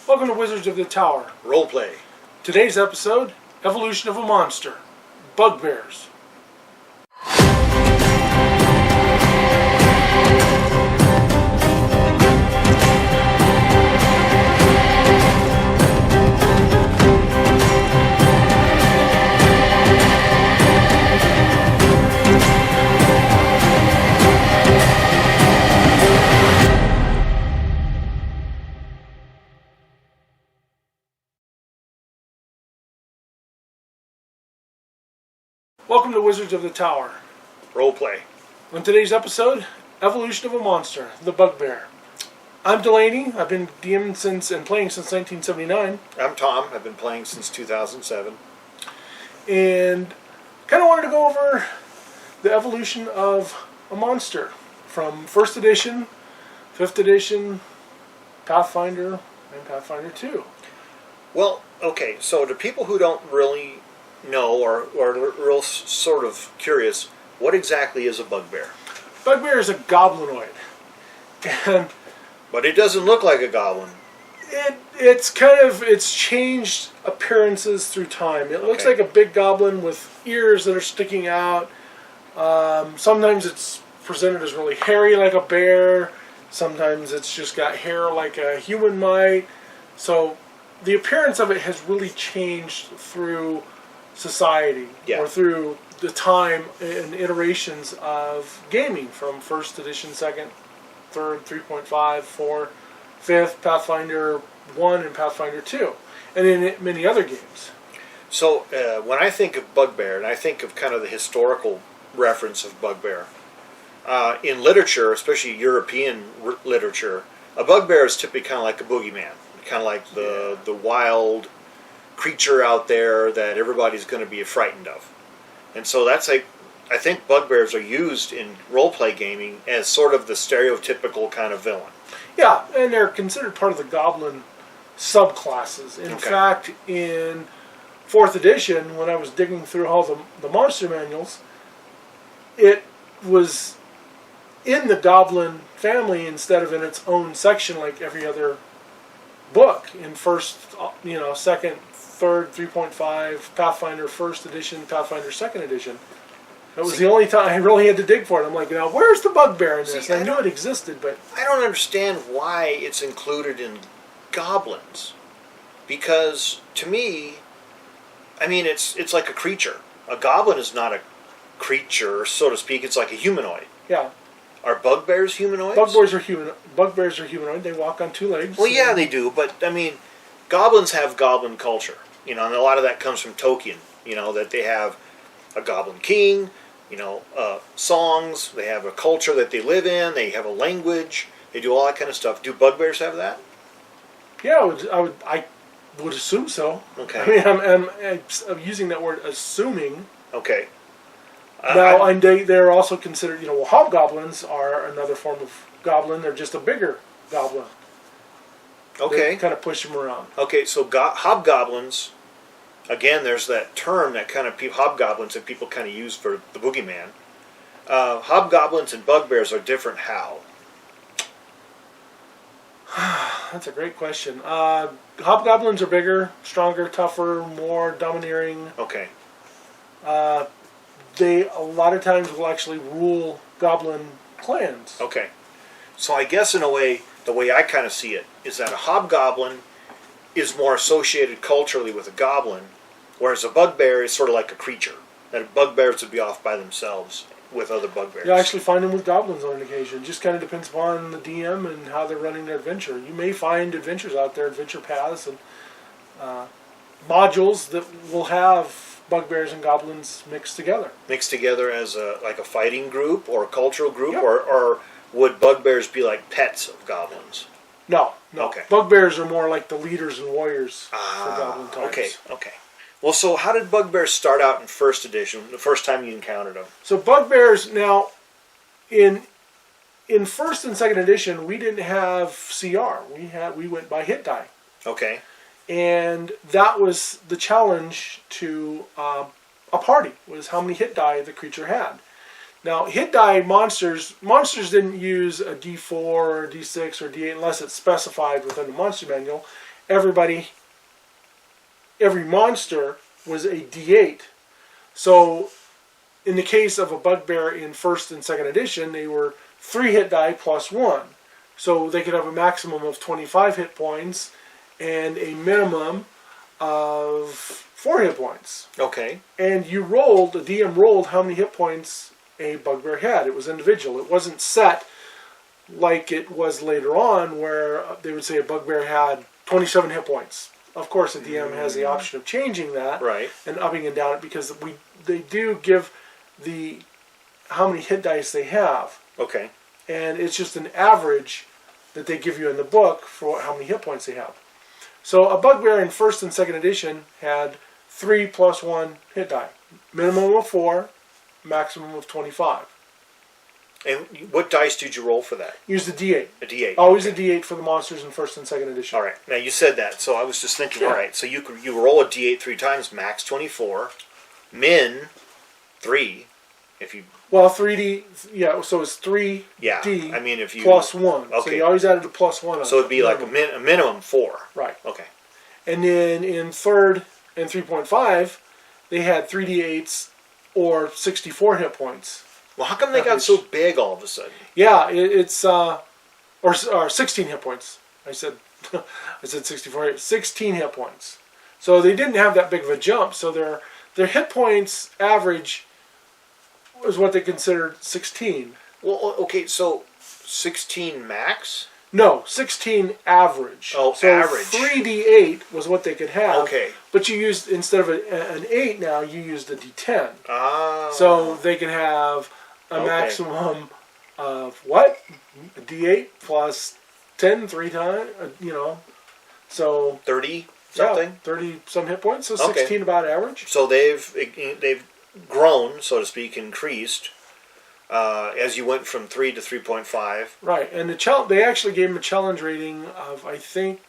Welcome to Wizards of the Tower. Roleplay. Today's episode, Evolution of a Monster, Bugbears. Welcome to Wizards of the Tower. Roleplay. On today's episode, Evolution of a Monster, the Bugbear. I'm Delaney. I've been DMing and playing since 1979. I'm Tom. I've been playing since 2007. And kind of wanted to go over the evolution of a monster from 1st edition, 5th edition, Pathfinder, and Pathfinder 2. Well, okay, so to people who don't really know or are real sort of curious, what exactly is a bugbear? Bugbear is a goblinoid. And but it doesn't look like a goblin. It's changed appearances through time. It looks like a big goblin with ears that are sticking out. Sometimes it's presented as really hairy like a bear. Sometimes it's just got hair like a human might. So the appearance of it has really changed through society, or through the time and iterations of gaming, from 1st edition, 2nd, 3rd, 3.5, 4, 5th, Pathfinder 1, and Pathfinder 2, and in many other games. So when I think of bugbear, and I think of kind of the historical reference of bugbear, in literature, especially European literature, a bugbear is typically kind of like a boogeyman, kind of like the wild creature out there that everybody's going to be frightened of. And so I think bugbears are used in roleplay gaming as sort of the stereotypical kind of villain. Yeah, and they're considered part of the goblin subclasses. In fact, in 4th edition, when I was digging through all the monster manuals, it was in the goblin family instead of in its own section like every other book. In 1st, 2nd, 3rd, 3.5, Pathfinder 1st edition, Pathfinder 2nd edition. That was the only time I really had to dig for it. I'm like, now, where's the bugbear in this? I knew it existed, but I don't understand why it's included in goblins. Because, to me, I mean, it's like a creature. A goblin is not a creature, so to speak. It's like a humanoid. Yeah. Are bugbears humanoids? Bugbears are humanoid. They walk on 2 legs. Well, yeah, they do. But, I mean, goblins have goblin culture. And a lot of that comes from Tolkien. That they have a goblin king, songs. They have a culture that they live in. They have a language. They do all that kind of stuff. Do bugbears have that? Yeah, I would assume so. Okay. I mean, I'm using that word assuming. Okay. Now, they're also considered, hobgoblins are another form of goblin. They're just a bigger goblin. Okay. They kind of push them around. Okay, so hobgoblins, again, there's that term that kind of hobgoblins that people kind of use for the boogeyman. Hobgoblins and bugbears are different how? That's a great question. Hobgoblins are bigger, stronger, tougher, more domineering. Okay. They, a lot of times, will actually rule goblin clans. Okay. So I guess in a way, the way I kind of see it is that a hobgoblin is more associated culturally with a goblin, whereas a bugbear is sort of like a creature. That bugbears would be off by themselves with other bugbears. You actually find them with goblins on occasion. Just kind of depends upon the DM and how they're running their adventure. You may find adventures out there, adventure paths, and modules that will have bugbears and goblins mixed together. Mixed together as a fighting group or a cultural group, yep. or would bugbears be like pets of goblins? No. Okay. Bugbears are more like the leaders and warriors for goblin types. Okay. Well, so how did bugbears start out in 1st edition, the first time you encountered them? So bugbears, now, in 1st and 2nd edition, we didn't have CR. We went by hit die. Okay. And that was the challenge to a party, was how many hit die the creature had. Now, hit die monsters didn't use a D4 or D6 or D8 unless it's specified within the monster manual. every monster was a D8. So in the case of a Bugbear in 1st and 2nd edition, they were 3 hit die plus 1. So they could have a maximum of 25 hit points and a minimum of 4 hit points. Okay. And the DM rolled how many hit points a Bugbear had. It was individual. It wasn't set like it was later on, where they would say a Bugbear had 27 hit points. Of course, the DM has the option of changing that, right, and upping and down it, because they do give how many hit dice they have. Okay. And it's just an average that they give you in the book for how many hit points they have. So a Bugbear in 1st and 2nd edition had 3 plus 1 hit die. Minimum of 4, maximum of 25. And what dice did you roll for that? Use the D8. A D8. Always a D8 for the monsters in 1st and 2nd edition. All right. Now you said that, so I was just thinking. Yeah. All right. So you roll a D8 3 times, max 24, min 3. If you 3D. Yeah. So it's 3D. Yeah. I mean, if you plus 1. Okay. So you always added a plus 1. So it'd be like a minimum 4. Right. Okay. And then in 3rd and 3.5, they had 3D8s or 64 hit points. Well, how come they got so big all of a sudden? Yeah, it's or 16 hit points. I said 64. 16 hit points. So they didn't have that big of a jump. So their hit points average was what they considered 16. Well, okay, so 16 max? No, 16 average. Oh, so average. 3d8 was what they could have. Okay. But you used, instead of an 8 now, you used a d10. Ah. So they can have a maximum of what? A d8 plus 10 3 times, So 30 something? Yeah, 30 some hit points, so 16 about average. So they've grown, so to speak, increased as you went from 3 to 3.5. Right, and they actually gave them a challenge rating of, I think,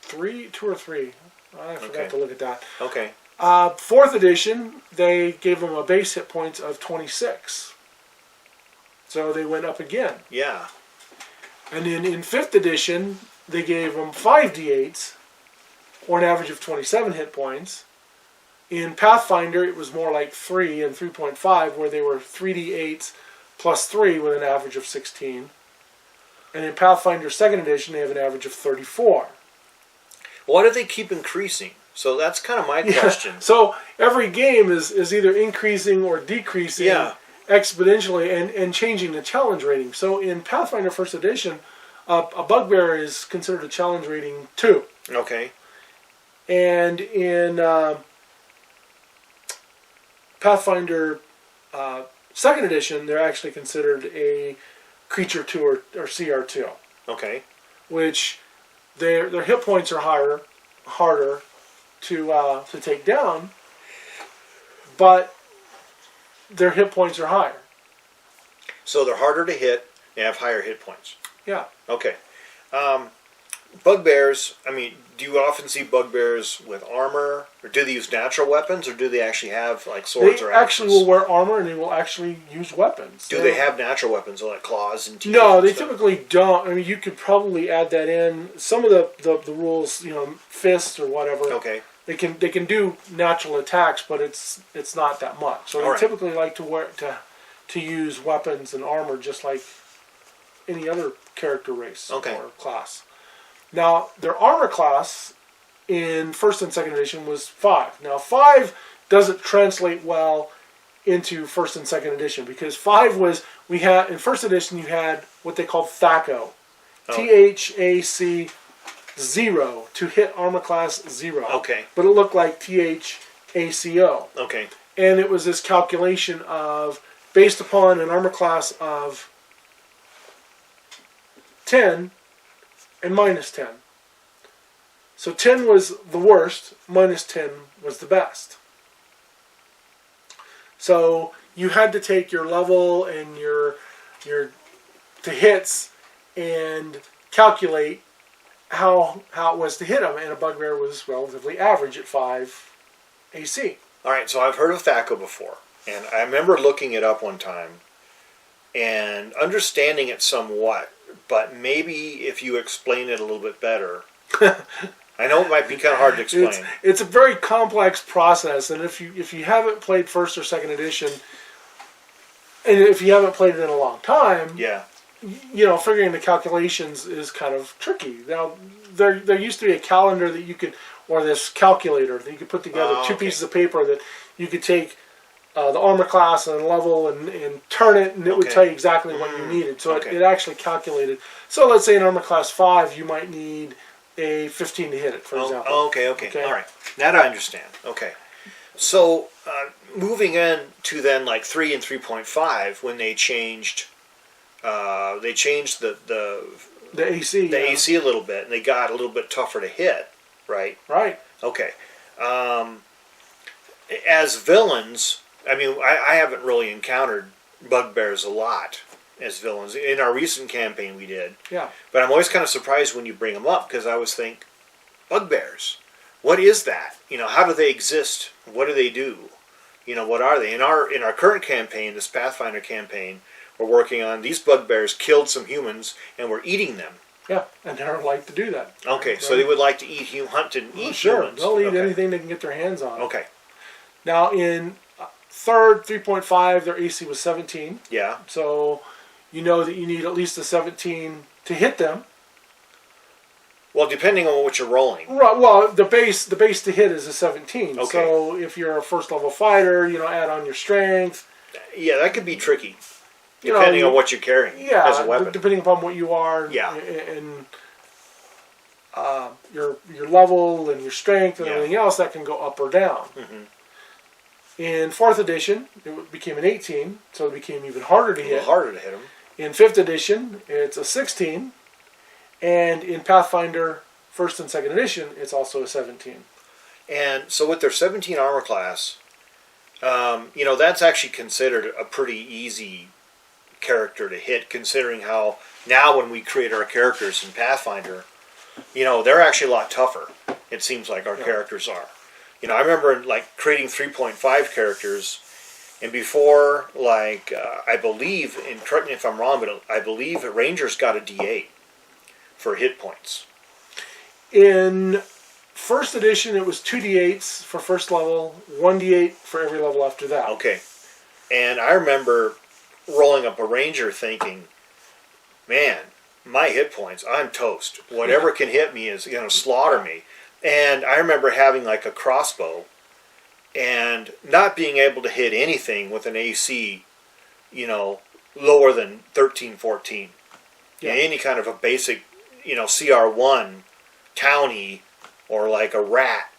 2 or 3. I forgot to look at that. Okay. 4th edition, they gave them a base hit points of 26. So they went up again. Yeah. And then in 5th edition, they gave them 5 d8s, or an average of 27 hit points. In Pathfinder, it was more like 3 and 3.5, where they were 3d8s plus 3 with an average of 16. And in Pathfinder 2nd edition, they have an average of 34. Why do they keep increasing? So that's kind of my question. So every game is either increasing or decreasing exponentially and changing the challenge rating. So in Pathfinder 1st edition, a Bugbear is considered a challenge rating 2. Okay. And in Pathfinder 2nd edition, they're actually considered a creature 2 or CR2. Okay. Which their hit points are harder to take down, but their hit points are higher. So they're harder to hit and have higher hit points. Yeah. Okay. Bugbears, I mean, do you often see Bugbears with armor? Or do they use natural weapons? Or do they actually have, like, swords or axes? They actually will wear armor, and they will actually use weapons. Do they have natural weapons, like claws and teeth? No, they typically don't. I mean, you could probably add that in. Some of the rules, fists or whatever. Okay. They can do natural attacks, but it's not that much. So they typically like to use weapons and armor just like any other character race or class. Now, their armor class in 1st and 2nd edition was 5. Now, 5 doesn't translate well into 1st and 2nd edition, because 5 was, in 1st edition you had what they called THACO. THAC 0 to hit armor class 0. Okay. But it looked like THACO. Okay. And it was this calculation of, based upon an armor class of 10 and minus 10. So 10 was the worst, minus 10 was the best. So you had to take your level and your to hits and calculate how it was to hit them, and a Bugbear was relatively average at 5 AC. All right, so I've heard of THACO before, and I remember looking it up one time and understanding it somewhat, but maybe if you explain it a little bit better, I know it might be kind of hard to explain. It's a very complex process, and if you haven't played first or second edition, and if you haven't played it in a long time, yeah. Figuring the calculations is kind of tricky. Now, there used to be a calendar that you could, or this calculator that you could put together, two pieces of paper that you could take the armor class and level and turn it, and it would tell you exactly what you needed. So it actually calculated. So let's say in armor class 5, you might need a 15 to hit it, for example. Okay. All right. Now I understand. Okay. So moving in to then like 3 and 3.5, when they changed the AC. The AC a little bit, and they got a little bit tougher to hit, right? Right. Okay. As villains, I mean, I haven't really encountered bugbears a lot as villains. In our recent campaign we did. Yeah. But I'm always kind of surprised when you bring them up, because I always think, bugbears, what is that? How do they exist? What do they do? What are they? In our current campaign, this Pathfinder campaign, we're working on, these bugbears killed some humans and were eating them. Yeah, and they like to do that. Okay, so they would like to hunt and eat humans. They'll eat anything they can get their hands on. Okay. Now, in third 3.5, their AC was 17. Yeah. So you know that you need at least a 17 to hit them. Well, depending on what you're rolling. Right. Well, the base to hit is a 17. Okay. So if you're a first level fighter, add on your strength. Yeah, that could be tricky. Depending on what you're carrying as a weapon. Depending upon what you are. Yeah. And your level and your strength and everything else, that can go up or down. Mm-hmm. In 4th edition, it became an 18, so it became even harder to hit. A little harder to hit them. In 5th edition, it's a 16. And in Pathfinder 1st and 2nd edition, it's also a 17. And so with their 17 armor class, that's actually considered a pretty easy character to hit, considering how now when we create our characters in Pathfinder, they're actually a lot tougher. It seems like our characters are. I remember creating 3.5 characters, and before I believe, and correct me if I'm wrong, but I believe Rangers got a D8 for hit points. In 1st edition, it was 2 D8s for first level, 1 D8 for every level after that. Okay. And I remember rolling up a Ranger thinking, man, my hit points, I'm toast. Whatever can hit me is going to slaughter me. And I remember having a crossbow and not being able to hit anything with an AC, lower than 13, 14. Yeah. Any kind of a basic, CR1 townie, or a rat,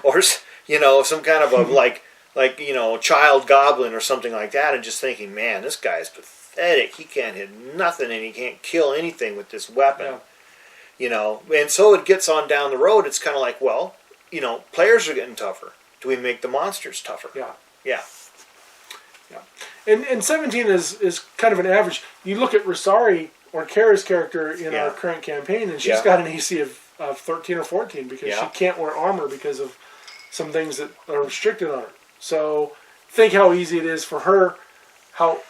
or some kind of a child goblin or something like that, and just thinking, man, this guy's pathetic. He can't hit nothing, and he can't kill anything with this weapon. Yeah. And so it gets on down the road. It's kind of like, well, players are getting tougher. Do we make the monsters tougher? Yeah. Yeah. Yeah. And 17 is kind of an average. You look at Rosari, or Kara's character in our current campaign, and she's got an AC of 13 or 14 because she can't wear armor because of some things that are restricted on her. So think how easy it is for her, how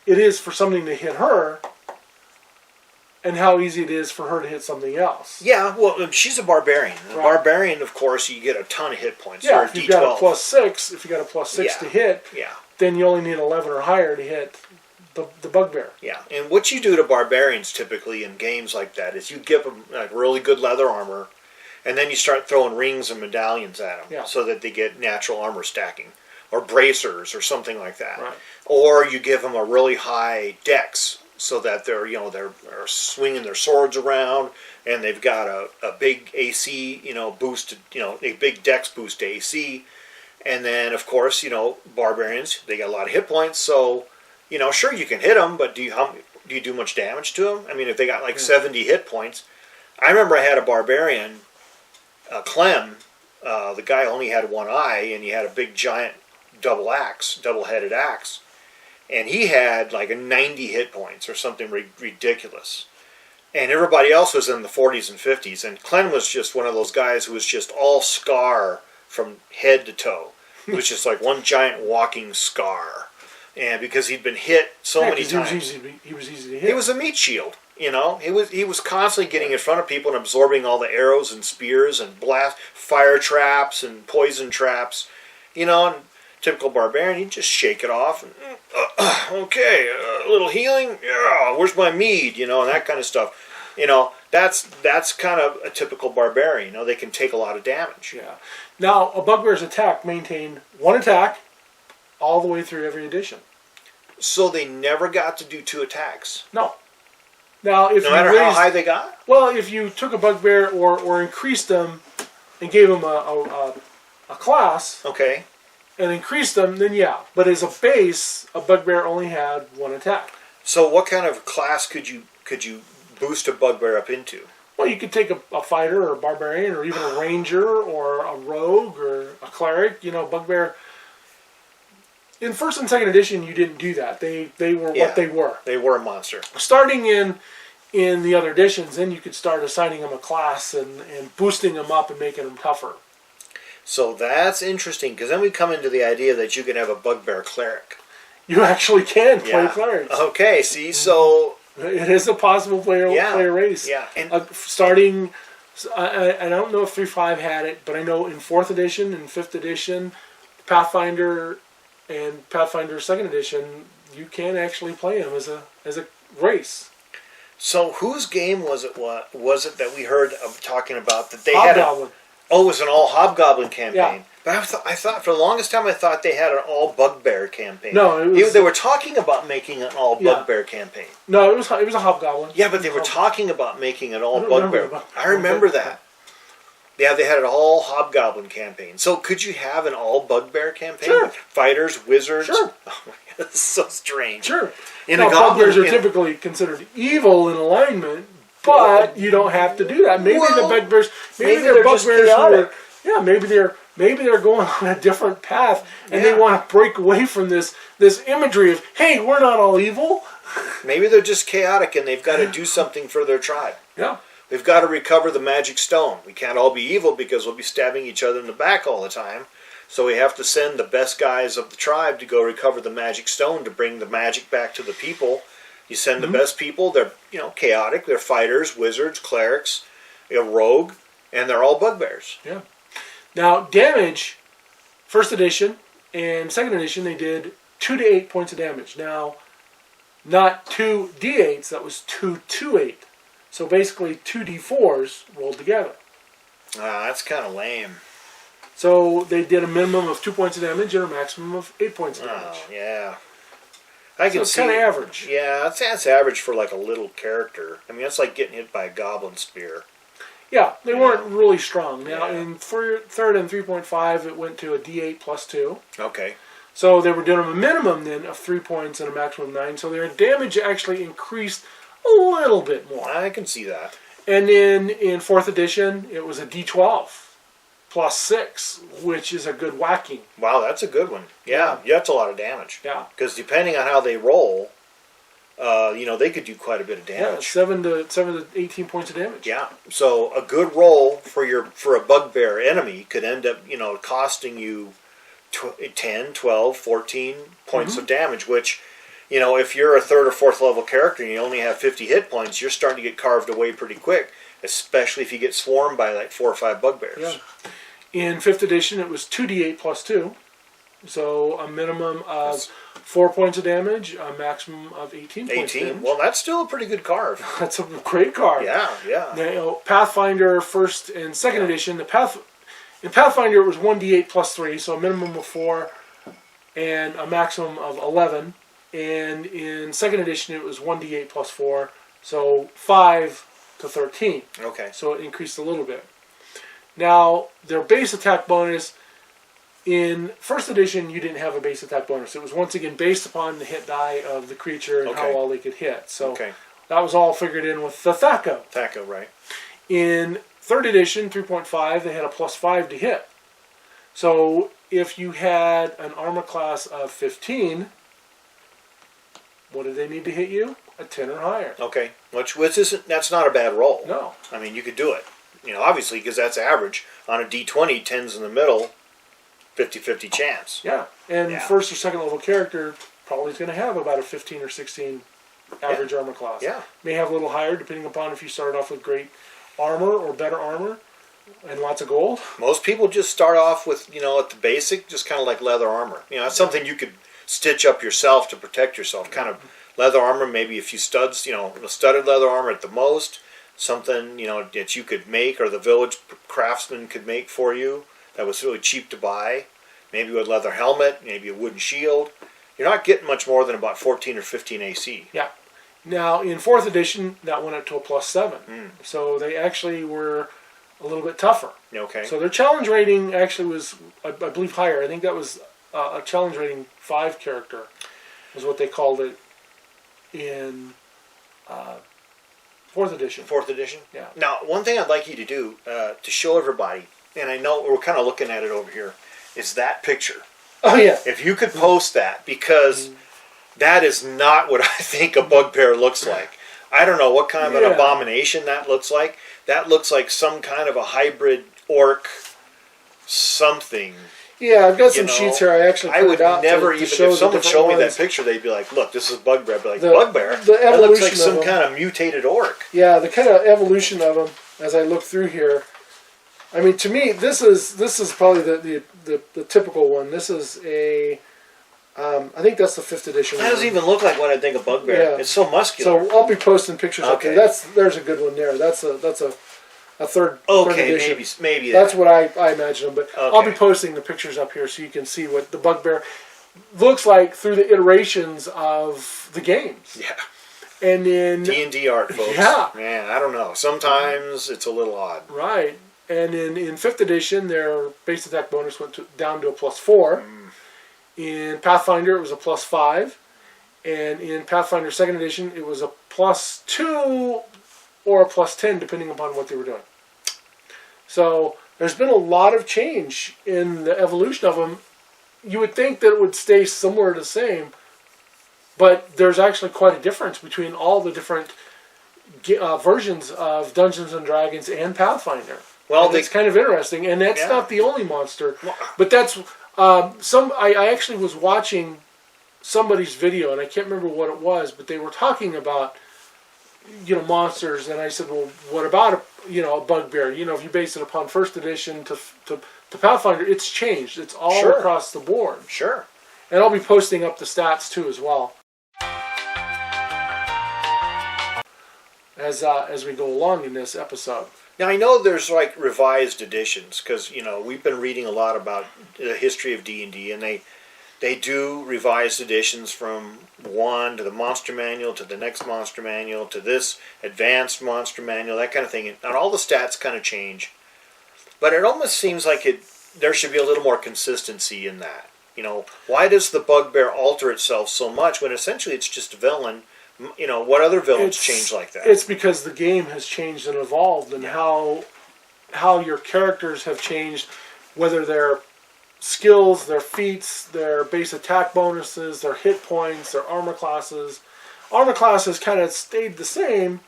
it is for something to hit her, and how easy it is for her to hit something else. Yeah, well, she's a barbarian. A barbarian, of course, you get a ton of hit points. Yeah, if you've got a +6, to hit, then you only need 11 or higher to hit the bugbear. Yeah, and what you do to barbarians typically in games like that is you give them really good leather armor, and then you start throwing rings and medallions at them so that they get natural armor stacking, or bracers or something like that. Right. Or you give them a really high dex, so that they're swinging their swords around, and they've got a big AC boost, a big dex boost to AC, and then of course barbarians, they got a lot of hit points, so sure you can hit them, but do you do much damage to them? I mean, if they got 70 hit points, I remember I had a barbarian, Clem, the guy only had one eye, and he had a big giant double-headed axe. And he had a 90 hit points or something ridiculous. And everybody else was in the 40s and 50s. And Clem was just one of those guys who was just all scar from head to toe. It was just one giant walking scar. And because he'd been hit so many times. He was easy to hit. He was a meat shield. You know, he was constantly getting in front of people and absorbing all the arrows and spears and blast fire traps and poison traps. You know, and typical barbarian, you just shake it off. And, okay, a little healing. Yeah, where's my mead? You know, and that kind of stuff. You know, that's kind of a typical barbarian. You know, they can take a lot of damage. Yeah. Now, a Bugbear's attack maintained one attack all the way through every edition. So they never got to do 2 attacks. No. Now, if no matter how high they got. Well, if you took a Bugbear or increased them and gave them a class, okay, and increased them, then yeah. But as a base, a Bugbear only had 1 attack. So, what kind of class could you boost a Bugbear up into? Well, you could take a fighter or a barbarian or even a ranger or a rogue or a cleric. You know, Bugbear. In 1st and 2nd edition, you didn't do that. They were what they were. They were a monster. Starting in the other editions, then you could start assigning them a class and boosting them up and making them tougher. So that's interesting, because then we come into the idea that you can have a Bugbear cleric. You actually can play clerics. Okay, see, so... It is a possible player race. Yeah. And starting... I don't know if 3.5 had it, but I know in 4th edition and 5th edition, Pathfinder and Pathfinder 2nd edition, you can actually play them as a race. So whose game was it that we heard of talking about that they Hobgoblin. Oh, it was an all Hobgoblin campaign. Yeah. But I thought for the longest time I thought they had an all Bugbear campaign. No, it was, they were talking about making an all Bugbear campaign. No, it was a Hobgoblin. Yeah, but they were talking about making an all Bugbear. I remember that. Yeah, they had an all Hobgoblin campaign. So could you have an all Bugbear campaign? Sure. With fighters, wizards? Sure. Oh my God, that's so strange. Sure. Now, Bugbears are typically considered evil in alignment, but you don't have to do that. Maybe the Bugbears, maybe they're Bugbears maybe they're going on a different path and they want to break away from this imagery of, hey, we're not all evil. Maybe they're just chaotic and they've got to do something for their tribe. Yeah. We've got to recover the magic stone. We can't all be evil because we'll be stabbing each other in the back all the time. So we have to send the best guys of the tribe to go recover the magic stone to bring the magic back to the people. You send the best people. They're chaotic. They're fighters, wizards, clerics, a rogue, and they're all Bugbears. Yeah. Now damage, 1st edition and 2nd edition, they did 2 to 8 points of damage. Now, not 2 d8s. That was 2 to 8. So basically 2 d4s rolled together. That's kind of lame. So they did a minimum of 2 points of damage and a maximum of 8 points of damage. Oh, yeah. I can see. Kind of average. Yeah, that's average for like a little character. I mean, that's like getting hit by a goblin spear. Yeah, they weren't really strong. Now, in 3rd and 3.5, it went to a d8 plus 2. Okay. So they were doing a minimum then of 3 points and a maximum of 9. So their damage actually increased a little bit more. I can see that. And then in 4th edition, it was a d12 plus 6, which is a good whacking. Wow, that's a good one. Yeah, that's a lot of damage. Yeah. Because depending on how they roll, they could do quite a bit of damage. Yeah, 7 to 18 points of damage. Yeah. So a good roll for a Bugbear enemy could end up, costing you 10, 12, 14 points of damage, which, if you're a 3rd or 4th level character and you only have 50 hit points, you're starting to get carved away pretty quick, especially if you get swarmed by like 4 or 5 Bugbears. Yeah. In 5th edition, it was 2d8 plus 2. So a minimum of 4 points of damage, a maximum of 18 points of damage. Well, that's still a pretty good carve. That's a great carve. Yeah, yeah. Now, Pathfinder 1st and 2nd edition, in Pathfinder it was 1d8 plus 3, so a minimum of 4 and a maximum of 11. And in 2nd edition it was 1d8 plus 4, so 5 to 13. Okay. So it increased a little bit. Now, their base attack bonus, in 1st edition, you didn't have a base attack bonus. It was once again based upon the hit die of the creature and how well they could hit. So that was all figured in with the THAC-O. THAC-O, right. In 3rd edition, 3.5, they had a plus 5 to hit. So if you had an armor class of 15, what did they need to hit you? A 10 or higher. Okay, which isn't, that's not a bad roll. No. I mean, you could do it. Obviously, because that's average. On a D20, 10's in the middle, 50-50 chance. Yeah, and 1st or 2nd level character probably is going to have about a 15 or 16 average armor class. Yeah. May have a little higher depending upon if you started off with great armor or better armor and lots of gold. Most people just start off with, at the basic, just kind of like leather armor. That's something you could stitch up yourself to protect yourself. Kind of leather armor, maybe a few studs, studded leather armor at the most. Something, that you could make or the village craftsman could make for you that was really cheap to buy. Maybe a leather helmet, maybe a wooden shield. You're not getting much more than about 14 or 15 AC. Yeah. Now, in 4th edition, that went up to a +7. So they actually were a little bit tougher. Okay. So their challenge rating actually was, I believe, higher. I think that was a challenge rating 5 character, is what they called it in 4th edition. 4th edition? Yeah. Now, one thing I'd like you to do to show everybody, and I know we're kind of looking at it over here, is that picture. Oh, yeah. If you could post that, because that is not what I think a bugbear looks like. I don't know what kind of an abomination that looks like. That looks like some kind of a hybrid orc something. Yeah, I've got some sheets here. I actually printed out never to even, show if someone showed me ones. that picture, they'd be like, look, this is Bugbear. I'd be like, The Bugbear? That looks like evolution some of kind of mutated orc. Yeah, the kind of evolution of them, as I look through here, I mean, to me, this is probably the typical one. This is a, I think that's the 5th edition. That doesn't even look like what I think of Bugbear. Yeah. It's so muscular. So I'll be posting pictures up there. There's a good one there. That's a third edition. Maybe that's what I imagine them. But Okay. I'll be posting the pictures up here so you can see what the Bugbear looks like through the iterations of the games. Yeah. And then D&D art, folks. Yeah. Man, I don't know. Sometimes it's a little odd. Right. And in 5th edition, their base attack bonus went down to a +4. In Pathfinder, it was a +5. And in Pathfinder 2nd edition, it was a +2 or a +10, depending upon what they were doing. So there's been a lot of change in the evolution of them. You would think that it would stay somewhere the same, but there's actually quite a difference between all the different versions of Dungeons and Dragons and Pathfinder. Well, it's kind of interesting, and that's not the only monster. But that's I actually was watching somebody's video, and I can't remember what it was, but they were talking about monsters, and I said, well, what about a bugbear? If you base it upon 1st edition to Pathfinder, it's changed. It's all across the board. Sure. And I'll be posting up the stats too as well as we go along in this episode. Now, I know there's like revised editions because, we've been reading a lot about the history of D&D, and they do revised editions from 1 to the monster manual to the next monster manual to this advanced monster manual, that kind of thing. And all the stats kind of change. But it almost seems like there should be a little more consistency in that. Why does the bugbear alter itself so much when essentially it's just a villain? What other villains change like that? It's because the game has changed and evolved, and how your characters have changed, whether their skills, their feats, their base attack bonuses, their hit points, their armor classes. Armor classes kind of stayed the same,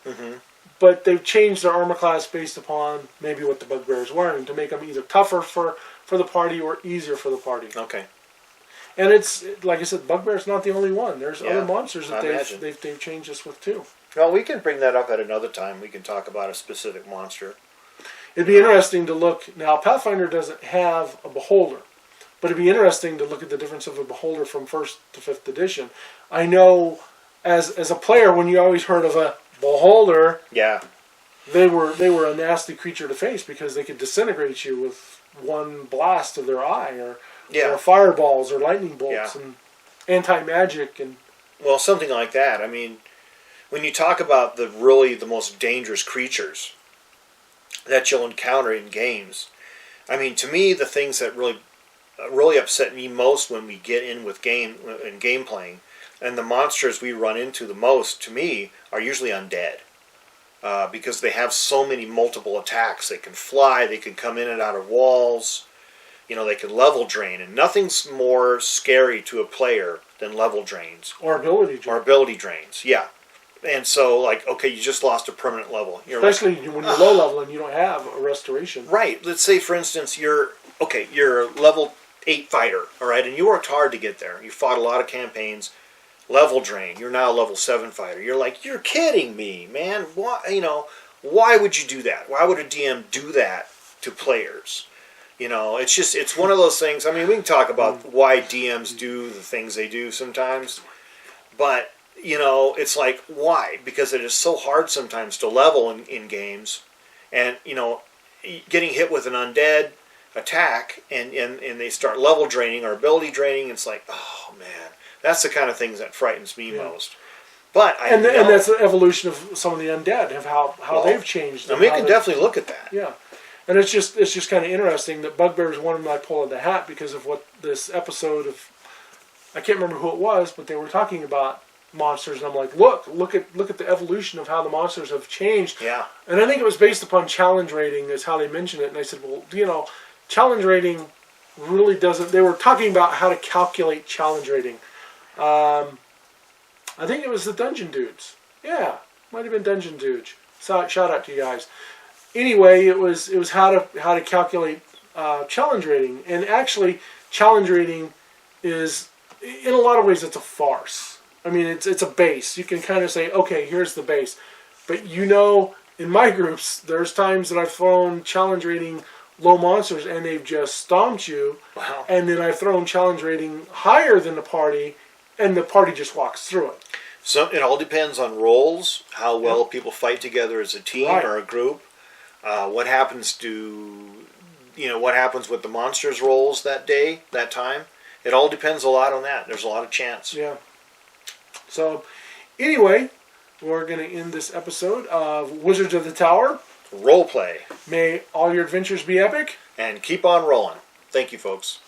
but they've changed their armor class based upon maybe what the bugbear is wearing to make them either tougher for the party or easier for the party. Okay. And it's, like I said, Bugbear's not the only one. There's other monsters that they've changed this with too. Well, we can bring that up at another time. We can talk about a specific monster. It'd be interesting to look. Now, Pathfinder doesn't have a beholder, but it'd be interesting to look at the difference of a beholder from 1st to 5th edition. I know, as a player, when you always heard of a beholder, they were a nasty creature to face because they could disintegrate you with one blast of their eye, or fireballs or lightning bolts and anti-magic and something like that. I mean, when you talk about the most dangerous creatures that you'll encounter in games, I mean, to me, the things that really upset me most when we get in with game playing, and the monsters we run into the most, to me, are usually undead. Because they have so many multiple attacks. They can fly, they can come in and out of walls. They can level drain, and nothing's more scary to a player than level drains. Or ability drains. Yeah. And so, okay, you just lost a permanent level. Especially when you're low level and you don't have a restoration. Right. Let's say, for instance, you're a level 8 fighter, all right, and you worked hard to get there. You fought a lot of campaigns. level drain. You're now a level 7 fighter. You're like, you're kidding me, man. Why, why would you do that? Why would a DM do that to players? It's one of those things. I mean, we can talk about why DMs do the things they do sometimes, but it's like, why? Because it is so hard sometimes to level in games, and getting hit with an undead attack and they start level draining or ability draining. It's like, oh man, that's the kind of things that frightens me most. But and that's the evolution of some of the undead, of how they've changed. And we can definitely look at that. Yeah. And it's just kind of interesting that Bugbear is one of my pull of the hat because of what this episode of, I can't remember who it was, but they were talking about monsters, and I'm like, look at the evolution of how the monsters have changed. Yeah. And I think it was based upon challenge rating is how they mentioned it. And I said, well, challenge rating really doesn't. They were talking about how to calculate challenge rating. I think it was the Dungeon Dudes. Yeah, might have been Dungeon Dudes. So shout out to you guys. Anyway, it was how to calculate challenge rating, and actually challenge rating is, in a lot of ways, it's a farce. I mean, it's a base. You can kind of say, okay, here's the base, but in my groups, there's times that I've thrown challenge rating low monsters and they've just stomped you. Wow. And then I've thrown challenge rating higher than the party, and the party just walks through it. So it all depends on roles, how well people fight together as a team or a group. What happens what happens with the monsters' rolls that day, that time. It all depends a lot on that. There's a lot of chance. Yeah. So, anyway, we're going to end this episode of Wizards of the Tower. Role play. May all your adventures be epic. And keep on rolling. Thank you, folks.